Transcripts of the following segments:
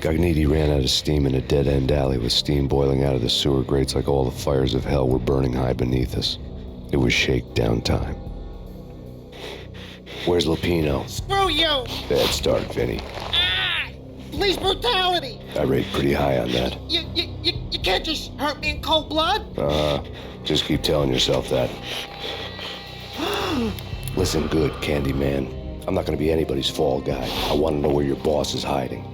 Gagniti ran out of steam in a dead-end alley with steam boiling out of the sewer grates like all the fires of hell were burning high beneath us. It was shakedown time. Where's Lupino? Screw you! Bad start, Vinny. Police brutality! I rate pretty high on that. You can't just hurt me in cold blood? Just keep telling yourself that. Listen good, Candyman. I'm not gonna be anybody's fall guy. I want to know where your boss is hiding.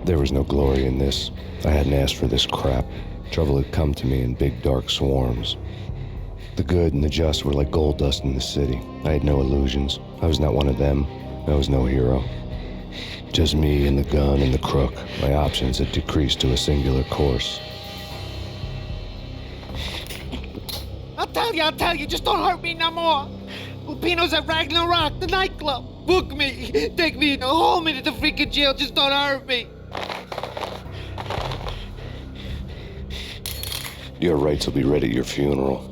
There was no glory in this. I hadn't asked for this crap. Trouble had come to me in big dark swarms. The good and the just were like gold dust in the city. I had no illusions. I was not one of them. I was no hero. Just me and the gun and the crook. My options had decreased to a singular course. I'll tell you, just don't hurt me no more. Lupino's at Ragnarok, the nightclub. Book me, take me, hold me to the freaking jail, just don't hurt me. Your rights will be read at your funeral.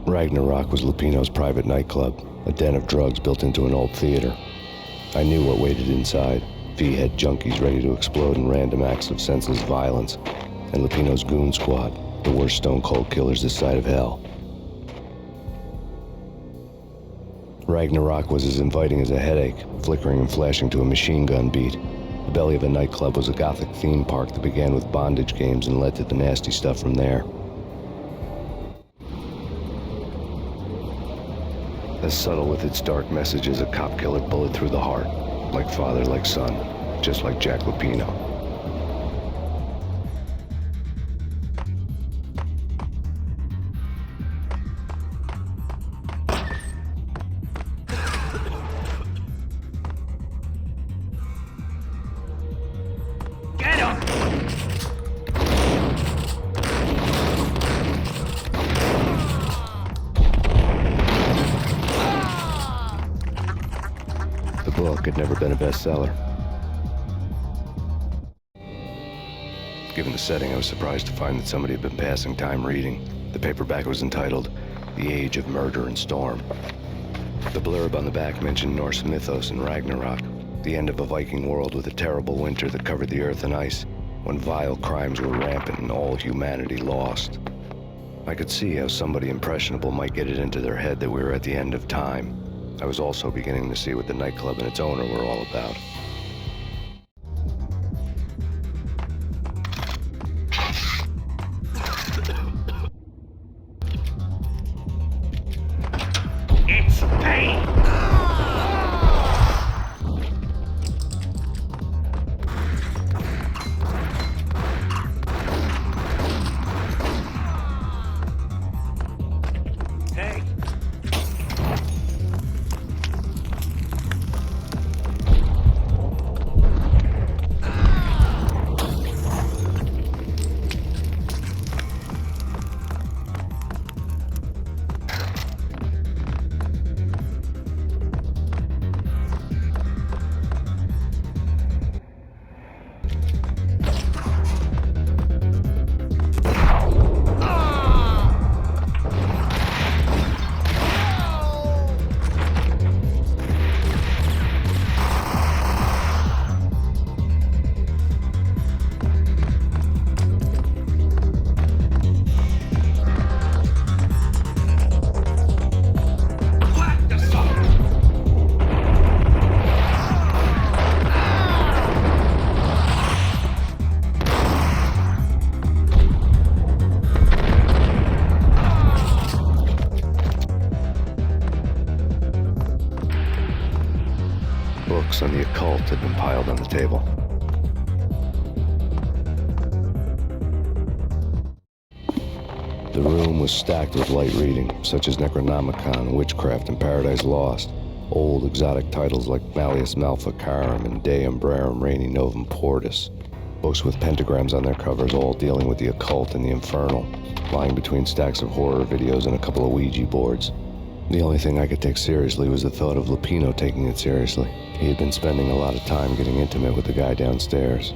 Ragnarok was Lupino's private nightclub, a den of drugs built into an old theater. I knew what waited inside. V-head junkies ready to explode in random acts of senseless violence, and Lupino's goon squad, the worst stone-cold killers this side of hell. Ragnarok was as inviting as a headache, flickering and flashing to a machine gun beat. The belly of a nightclub was a gothic theme park that began with bondage games and led to the nasty stuff from there. As subtle with its dark message as a cop killer bullet through the heart. Like father, like son, just like Jack Lupino. Get him! The book had never been a bestseller. Given the setting, I was surprised to find that somebody had been passing time reading. The paperback was entitled, The Age of Murder and Storm. The blurb on the back mentioned Norse mythos and Ragnarok, the end of a Viking world with a terrible winter that covered the earth in ice, when vile crimes were rampant and all humanity lost. I could see how somebody impressionable might get it into their head that we were at the end of time. I was also beginning to see what the nightclub and its owner were all about. It's Payne! Hey. Books on the occult had been piled on the table. The room was stacked with light reading, such as Necronomicon, Witchcraft, and Paradise Lost. Old exotic titles like Malleus Maleficarum and De Umbrarum Reini Novum Portus. Books with pentagrams on their covers, all dealing with the occult and the infernal, lying between stacks of horror videos and a couple of Ouija boards. The only thing I could take seriously was the thought of Lupino taking it seriously. He had been spending a lot of time getting intimate with the guy downstairs.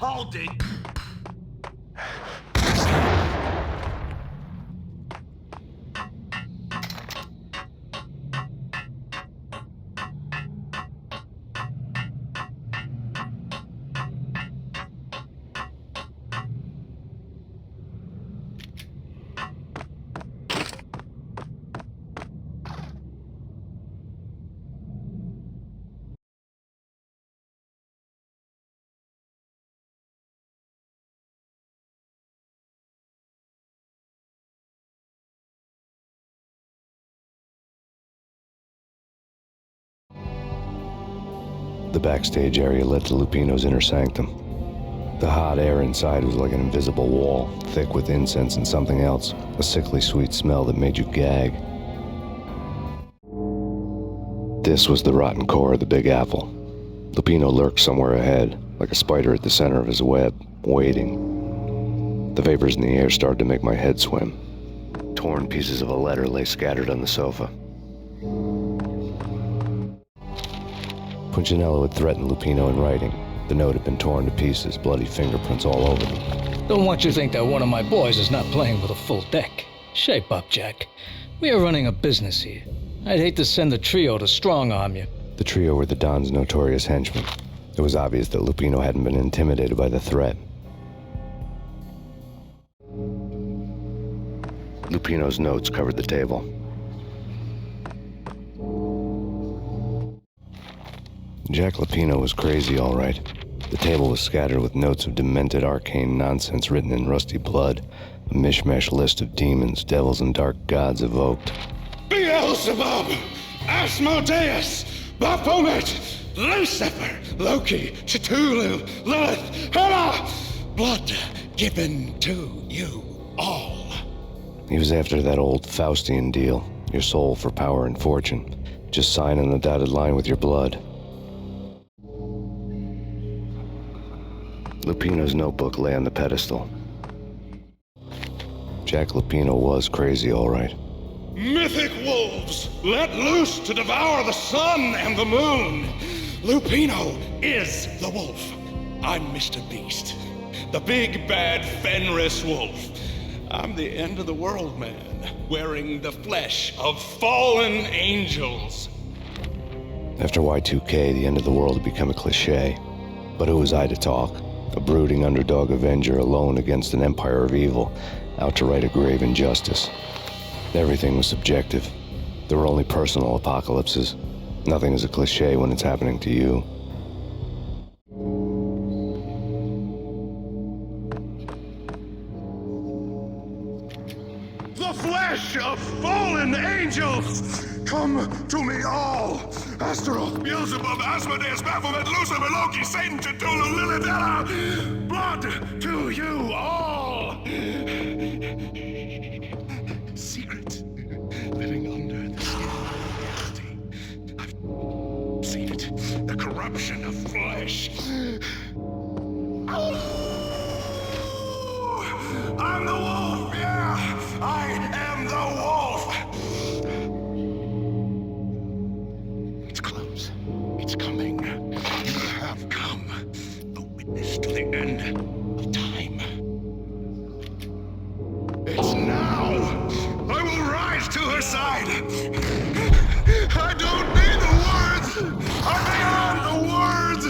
Hold it! The backstage area led to Lupino's inner sanctum. The hot air inside was like an invisible wall, thick with incense and something else, a sickly sweet smell that made you gag. This was the rotten core of the Big Apple. Lupino lurked somewhere ahead, like a spider at the center of his web, waiting. The vapors in the air started to make my head swim. Torn pieces of a letter lay scattered on the sofa. Punchinello had threatened Lupino in writing. The note had been torn to pieces, bloody fingerprints all over them. Don't want you to think that one of my boys is not playing with a full deck. Shape up, Jack. We are running a business here. I'd hate to send the trio to strong-arm you. The trio were the Don's notorious henchmen. It was obvious that Lupino hadn't been intimidated by the threat. Lupino's notes covered the table. Jack Lupino was crazy, all right. The table was scattered with notes of demented arcane nonsense written in rusty blood, a mishmash list of demons, devils, and dark gods evoked. Beelzebub! Asmodeus! Baphomet! Lucifer! Loki! Cthulhu! Lilith! Hela! Blood given to you all. He was after that old Faustian deal, your soul for power and fortune. Just sign on the dotted line with your blood. Lupino's notebook lay on the pedestal. Jack Lupino was crazy, all right. Mythic wolves, let loose to devour the sun and the moon. Lupino is the wolf. I'm Mr. Beast, the big bad Fenris wolf. I'm the end of the world man, wearing the flesh of fallen angels. After Y2K, the end of the world had become a cliché. But who was I to talk? A brooding underdog avenger alone against an empire of evil, out to right a grave injustice. Everything was subjective. There were only personal apocalypses. Nothing is a cliché when it's happening to you. The flesh of fallen angels! Come to me all! Astaroth, Beelzebub, Asmodeus, Baphomet, Lucifer, Loki, Satan, Cthulhu, Lilith, Hela! Blood to you all! Secret, living under the skin of reality. I've seen it, the corruption of flesh. I'm the wolf, yeah! I am the wolf! It's close. It's coming. You have come. A witness to the end of time. It's now! I will rise to her side! I don't need the words! I'm beyond the words!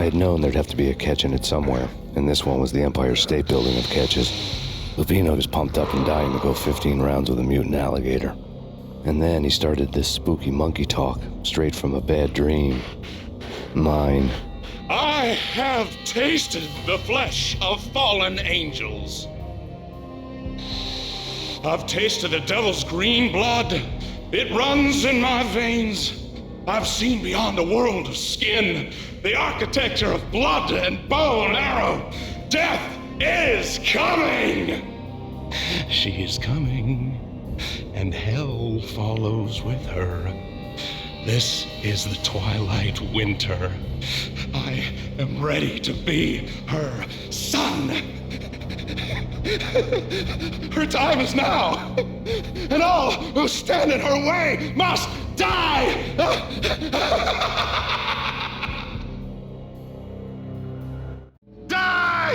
had known there'd have to be a catch in it somewhere, and this one was the Empire State Building of catches. Lupino was pumped up and dying to go 15 rounds with a mutant alligator. And then he started this spooky monkey talk, straight from a bad dream. Mine. I have tasted the flesh of fallen angels. I've tasted the devil's green blood. It runs in my veins. I've seen beyond a world of skin, the architecture of blood and bow and arrow. Death is coming! She is coming, and hell follows with her. This is the twilight winter. I am ready to be her son. Her time is now, and all who stand in her way must die! Die!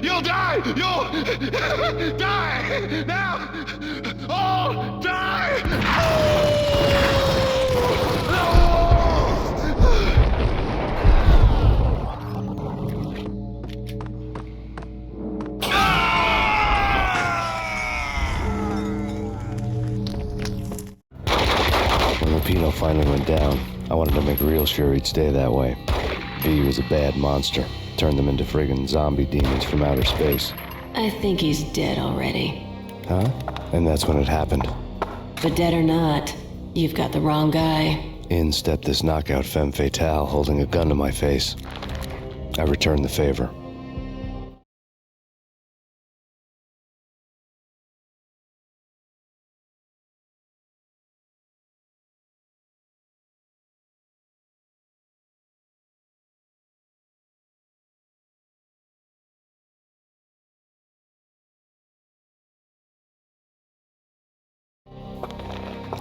You'll die! You'll die! Now! All die! When Lupino finally went down, I wanted to make real sure he'd stay that way. V was a bad monster. Turned them into friggin' zombie demons from outer space. I think he's dead already. Huh? And that's when it happened. But dead or not, you've got the wrong guy. In stepped this knockout femme fatale holding a gun to my face. I returned the favor.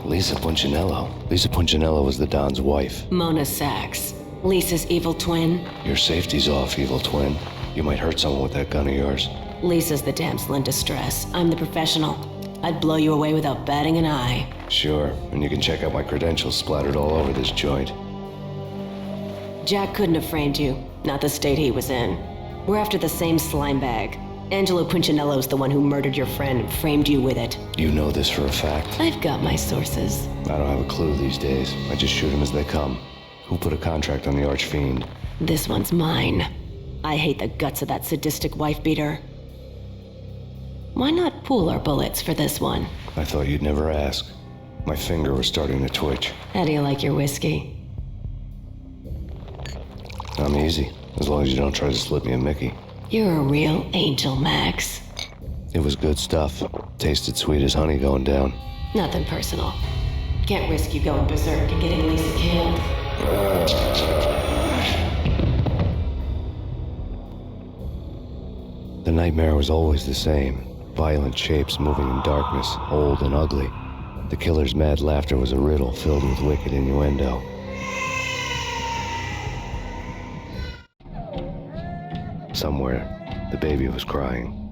Lisa Punchinello was the Don's wife. Mona Sax, Lisa's evil twin. Your safety's off, evil twin. You might hurt someone with that gun of yours. Lisa's the damsel in distress. I'm the professional. I'd blow you away without batting an eye. Sure, and you can check out my credentials splattered all over this joint. Jack couldn't have framed you, not the state he was in. We're after the same slime bag. Angelo Punchinello's the one who murdered your friend and framed you with it. You know this for a fact. I've got my sources. I don't have a clue these days. I just shoot them as they come. Who put a contract on the Archfiend? This one's mine. I hate the guts of that sadistic wife-beater. Why not pool our bullets for this one? I thought you'd never ask. My finger was starting to twitch. How do you like your whiskey? I'm easy, as long as you don't try to slip me a Mickey. You're a real angel, Max. It was good stuff. Tasted sweet as honey going down. Nothing personal. Can't risk you going berserk and getting Lisa killed. The nightmare was always the same. Violent shapes moving in darkness, old and ugly. The killer's mad laughter was a riddle filled with wicked innuendo. Somewhere, the baby was crying.